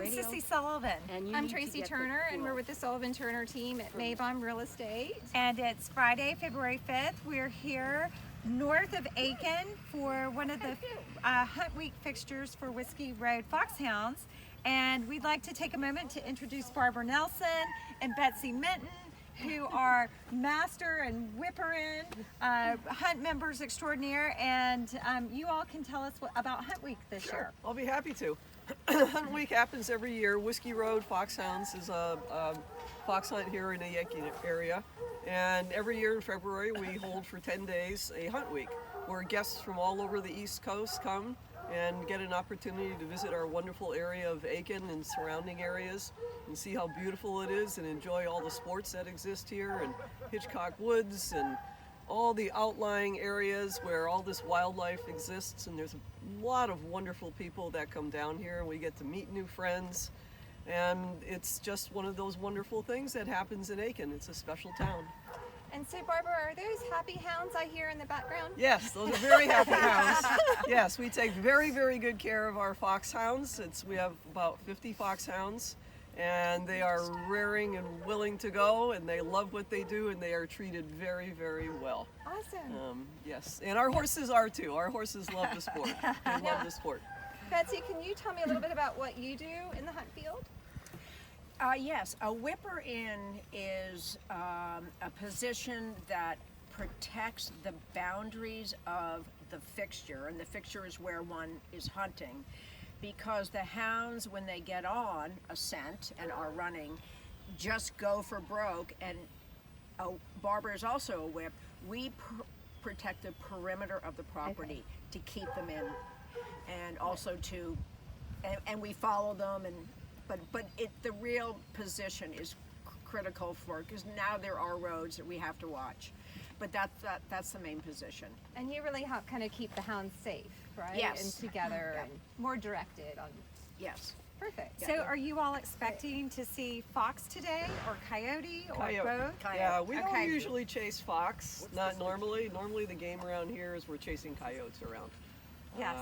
I'm Sissy Sullivan. And I'm Tracy Turner, and we're with the Sullivan-Turner team at Barbara Real Estate. And it's Friday, February 5th. We're here north of Aiken for one of the Hunt Week fixtures for Whiskey Road Foxhounds. And we'd like to take a moment to introduce Barbara Nelson and Betsy Minton, who are master and whipper-in hunt members extraordinaire, and you all can tell us about Hunt Week this year. I'll be happy to. Hunt Week happens every year. Whiskey Road Foxhounds is a fox hunt here in the Aiken area, and every year in February we hold for 10 days a Hunt Week where guests from all over the East Coast come and get an opportunity to visit our wonderful area of Aiken and surrounding areas and see how beautiful it is and enjoy all the sports that exist here, and Hitchcock Woods and all the outlying areas where all this wildlife exists. And there's a lot of wonderful people that come down here, and we get to meet new friends, and it's just one of those wonderful things that happens in Aiken. It's a special town. And so, Barbara, are those happy hounds I hear in the background? Yes, those are very happy hounds. Yes, we take very, very good care of our foxhounds. We have about 50 foxhounds, and they are raring and willing to go, and they love what they do, and they are treated very, very well. Awesome. Yes, and our horses are too. Our horses love the sport. They love the sport. Betsy, can you tell me a little bit about what you do in the hunt field? Yes, a whipper-in is a position that protects the boundaries of the fixture, and the fixture is where one is hunting, because the hounds, when they get on a scent and are running, just go for broke. And Barbara is also a whip. We protect the perimeter of the property to keep them in, and also to, and we follow them, and but the real position is critical for, because now there are roads that we have to watch, but that's the main position. And you really help kind of keep the hounds safe, right? Yes. And together, Yeah. and more directed on. Yes. Perfect. So are you all expecting to see fox today, or coyote, or both? Yeah, we don't Okay. usually chase fox, not normally. Normally the game around here is we're chasing coyotes around. Yes.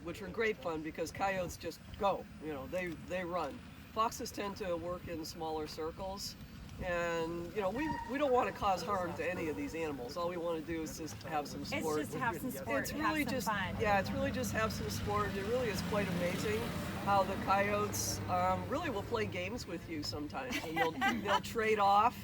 Which are great fun because coyotes just go, they run. Foxes tend to work in smaller circles, and we don't want to cause harm to any of these animals. All we want to do is just have some sport. It's just have some sport. It's really have some just fun. yeah, it's really just have some sport. It really is quite amazing how the coyotes really will play games with you sometimes, and they'll trade off.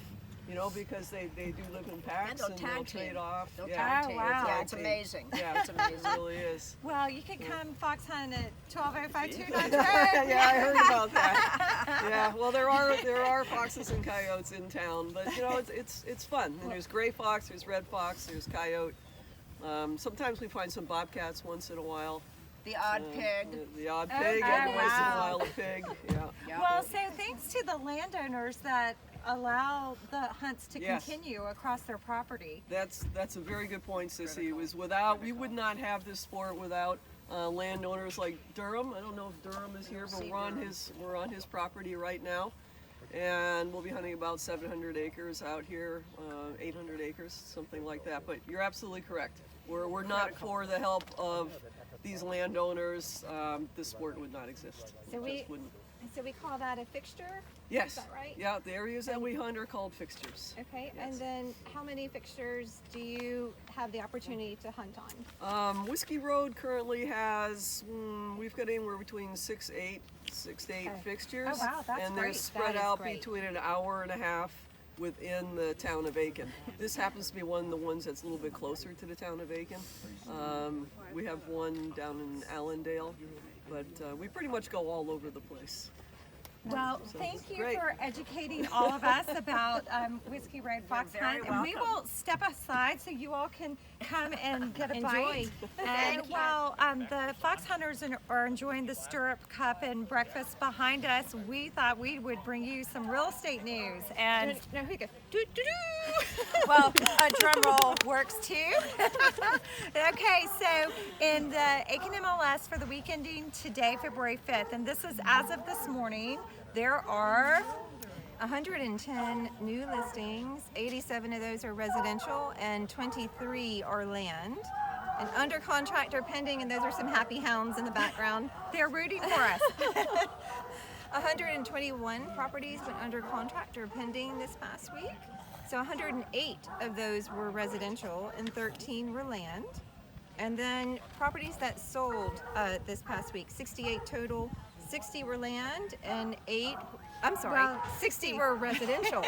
Because they do live in packs, And they'll tag trade team. off. They'll Yeah. tag Oh, team. wow. Yeah, it's amazing. Yeah, It's amazing. It really is. Well, you can come fox hunt at 1205 Road. Yeah, I heard about that. Yeah, well, there are foxes and coyotes in town, but it's fun. And there's gray fox, there's red fox, there's coyote. Sometimes we find some bobcats once in a while. The odd pig. The odd pig, oh, every once in a wow. while a pig. Yeah. Yeah. Well, so thanks to the landowners that allow the hunts to Yes. continue across their property. That's a very good point, Sissy. We would not have this sport without landowners like Durham. I don't know if Durham is here, but we're on his property right now, and we'll be hunting about 700 acres out here, 800 acres, something like that. But you're absolutely correct. We're not for the help of these landowners. This sport would not exist. So It we- just wouldn't. So we call that a fixture? Yes. Is that right? Yeah, the areas that we hunt are called fixtures. Okay, Yes. and then how many fixtures do you have the opportunity to hunt on? Whiskey Road currently has, we've got anywhere between 6 to 8 fixtures. Oh, wow, that's and they're great. spread That is out great. between an hour and a half within the town of Aiken. This happens to be one of the ones that's a little bit closer to the town of Aiken. We have one down in Allendale, but we pretty much go all over the place. Well, So thank it's you great. for educating all of us about Whiskey Road Fox You're very Hunt, and we welcome. will step aside so you all can come and get a Enjoy. bite. And Thank you. while the fox hunters are enjoying the Stirrup Cup and breakfast behind us, we thought we would bring you some real estate news. And No, here you go. Doo, doo, doo. well, a drum roll works too. Okay, so in the Aiken MLS for the week ending today, February 5th, and this is as of this morning, there are 110 new listings, 87 of those are residential and 23 are land. And under contract or pending, and those are some happy hounds in the background. they're rooting for us. 121 properties went under contract or pending this past week. So 108 of those were residential and 13 were land. And then properties that sold this past week, 68 total, 60 were land and 60 were residential.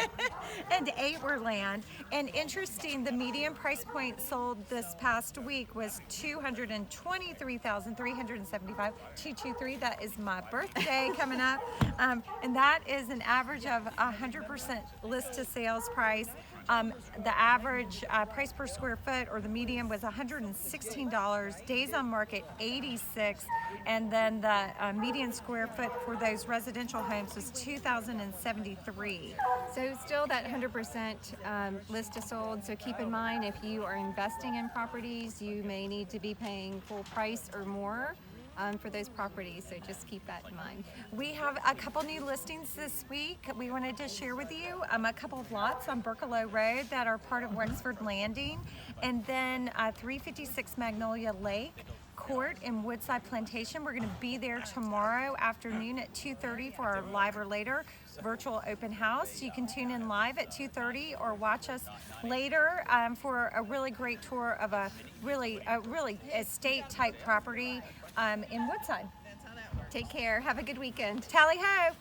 And 8 were land. And interesting, the median price point sold this past week was $223,375. 223. That is my birthday coming up, and that is an average of 100% list to sales price. The average price per square foot, or the median, was $116. Days on market 86, and then the median square foot for those residential homes was 2,073. So still that 100% list to sold. So keep in mind, if you are investing in properties, you may need to be paying full price or more for those properties. So just keep that in mind. We have a couple new listings this week. We wanted to share with you a couple of lots on Burkalow Road that are part of Wexford Landing, and then 356 Magnolia Lake Court in Woodside Plantation. We're going to be there tomorrow afternoon at 2:30 for our live or later virtual open house. You can tune in live at 2:30 or watch us later for a really great tour of a really estate type property in Woodside. Take care. Have a good weekend. Tally ho!